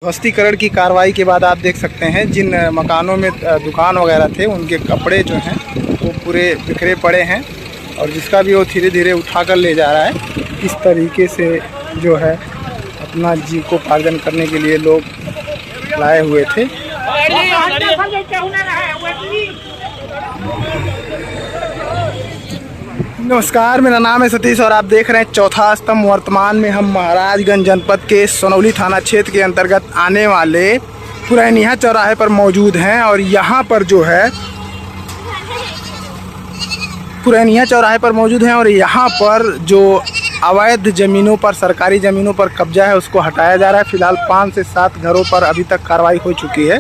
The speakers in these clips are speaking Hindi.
ध्वस्तीकरण की कार्रवाई के बाद आप देख सकते हैं जिन मकानों में दुकान वगैरह थे उनके कपड़े जो हैं वो पूरे बिखरे पड़े हैं और जिसका भी वो धीरे धीरे उठाकर ले जा रहा है। इस तरीके से जो है अपना जीविकोपार्जन करने के लिए लोग लाए हुए थे। नमस्कार, मेरा नाम है सतीश और आप देख रहे हैं चौथा स्तंभ। वर्तमान में हम महाराजगंज जनपद के सोनौली थाना क्षेत्र के अंतर्गत आने वाले पुरैनिया चौराहे पर मौजूद हैं और यहाँ पर जो है पुरैनिया चौराहे पर मौजूद हैं और यहाँ पर जो अवैध ज़मीनों पर, सरकारी ज़मीनों पर कब्जा है उसको हटाया जा रहा है। फ़िलहाल 5 से 7 घरों पर अभी तक कार्रवाई हो चुकी है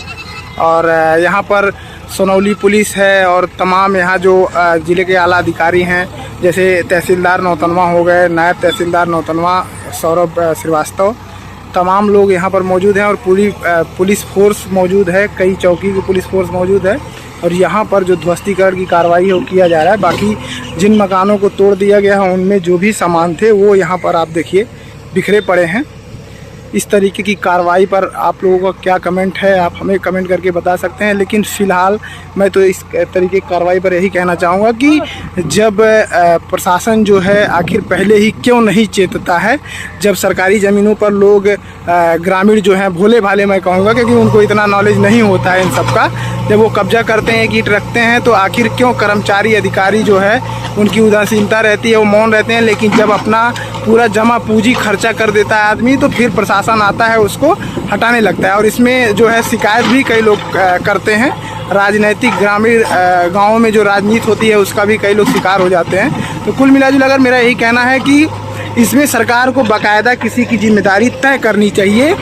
और यहाँ पर सोनौली पुलिस है और तमाम यहाँ जो ज़िले के आला अधिकारी हैं, जैसे तहसीलदार नौतनवा हो गए, नायब तहसीलदार नौतनवा सौरभ श्रीवास्तव, तमाम लोग यहाँ पर मौजूद हैं और पूरी पुलिस फोर्स मौजूद है। कई चौकी की पुलिस फोर्स मौजूद है और यहाँ पर जो ध्वस्तीकरण की कार्रवाई है किया जा रहा है। बाकी जिन मकानों को तोड़ दिया गया है उनमें जो भी सामान थे वो यहाँ पर आप देखिए बिखरे पड़े हैं। इस तरीके की कार्रवाई पर आप लोगों का क्या कमेंट है, आप हमें कमेंट करके बता सकते हैं। लेकिन फ़िलहाल मैं तो इस तरीके की कार्रवाई पर यही कहना चाहूँगा कि जब प्रशासन जो है आखिर पहले ही क्यों नहीं चेतता है, जब सरकारी ज़मीनों पर लोग ग्रामीण जो हैं भोले भाले मैं कहूँगा, क्योंकि उनको इतना नॉलेज नहीं होता है इन सब का, जब वो कब्जा करते हैं, ईंट रखते हैं, तो आखिर क्यों कर्मचारी अधिकारी जो है उनकी उदासीनता रहती है, वो मौन रहते हैं। लेकिन जब अपना पूरा जमा पूंजी खर्चा कर देता है आदमी तो फिर प्रशासन आता है उसको हटाने लगता है। और इसमें जो है शिकायत भी कई लोग करते हैं। राजनीतिक ग्रामीण गाँवों में जो राजनीति होती है उसका भी कई लोग शिकार हो जाते हैं। तो कुल मिलाजुलाकर मेरा यही कहना है कि इसमें सरकार को बाकायदा किसी की जिम्मेदारी तय करनी चाहिए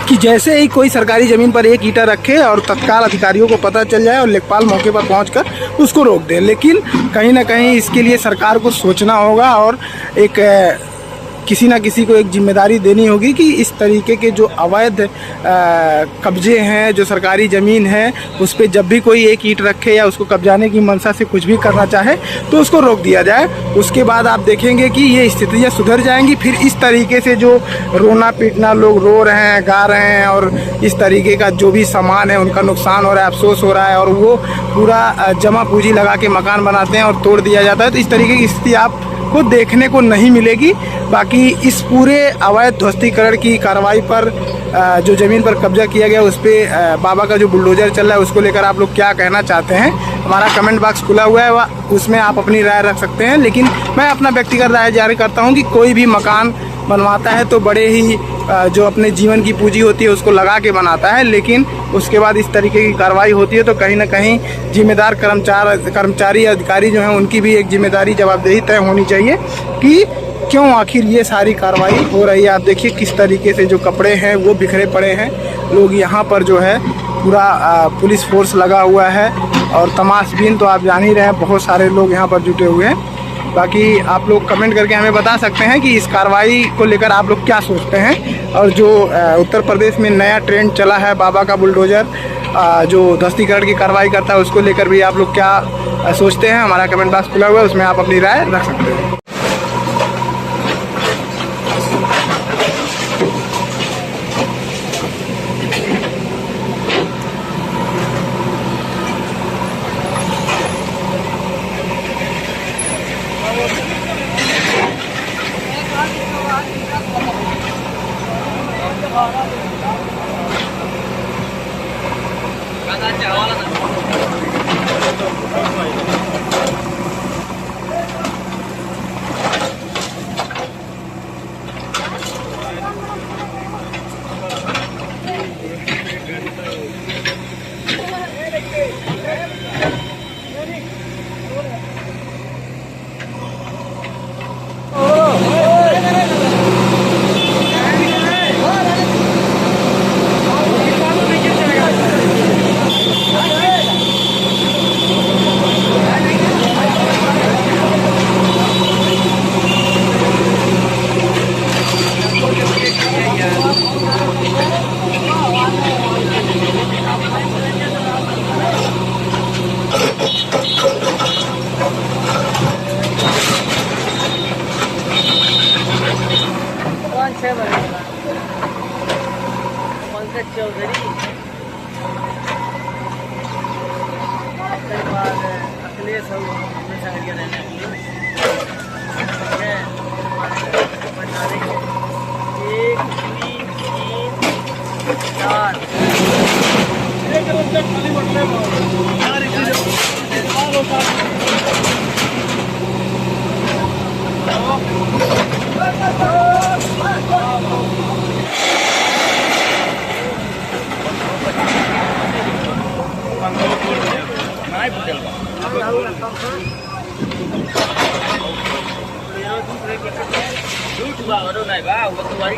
कि जैसे ही कोई सरकारी ज़मीन पर एक ईंटा रखे और तत्काल अधिकारियों को पता चल जाए और लेखपाल मौके पर पहुंचकर उसको रोक दे। लेकिन कहीं ना कहीं इसके लिए सरकार को सोचना होगा और एक किसी ना किसी को एक जिम्मेदारी देनी होगी कि इस तरीके के जो अवैध कब्जे हैं, जो सरकारी ज़मीन है, उस पर जब भी कोई एक ईंट रखे या उसको कब्जाने की मंशा से कुछ भी करना चाहे तो उसको रोक दिया जाए। उसके बाद आप देखेंगे कि ये स्थितियाँ सुधर जाएंगी। फिर इस तरीके से जो रोना पीटना, लोग रो रहे हैं, गा रहे हैं और इस तरीके का जो भी सामान है उनका नुकसान हो रहा है, अफसोस हो रहा है और वो पूरा जमा पूंजी लगा के मकान बनाते हैं और तोड़ दिया जाता है, तो इस तरीके की स्थिति आप को देखने को नहीं मिलेगी। बाकी इस पूरे अवैध ध्वस्तीकरण की कार्रवाई पर जो ज़मीन पर कब्जा किया गया उस पर बाबा का जो बुलडोज़र चल रहा है उसको लेकर आप लोग क्या कहना चाहते हैं, हमारा कमेंट बॉक्स खुला हुआ है, उसमें आप अपनी राय रख सकते हैं। लेकिन मैं अपना व्यक्तिगत राय जारी करता हूं कि कोई भी मकान बनवाता है तो बड़े ही जो अपने जीवन की पूंजी होती है उसको लगा के बनाता है, लेकिन उसके बाद इस तरीके की कार्रवाई होती है तो कहीं ना कहीं जिम्मेदार कर्मचारी अधिकारी जो हैं उनकी भी एक जिम्मेदारी, जवाबदेही तय होनी चाहिए कि क्यों आखिर ये सारी कार्रवाई हो रही है। आप देखिए किस तरीके से जो कपड़े हैं वो बिखरे पड़े हैं। लोग यहाँ पर जो है पूरा पुलिस फोर्स लगा हुआ है और तमाशबीन तो आप जान ही रहे हैं, बहुत सारे लोग यहाँ पर जुटे हुए हैं। बाकी आप लोग कमेंट करके हमें बता सकते हैं कि इस कार्रवाई को लेकर आप लोग क्या सोचते हैं। और जो उत्तर प्रदेश में नया ट्रेंड चला है बाबा का बुलडोज़र जो ध्वस्तीकरण की कार्रवाई करता है, उसको लेकर भी आप लोग क्या सोचते हैं, हमारा कमेंट बॉक्स खुला हुआ है, उसमें आप अपनी राय रख सकते हैं। चौधरी उसके बाद अखिलेश और हमेशा लगे रहने एक तीन तीन चार दूसरे के झूठ हुआ नहीं बा वो तुम्हारी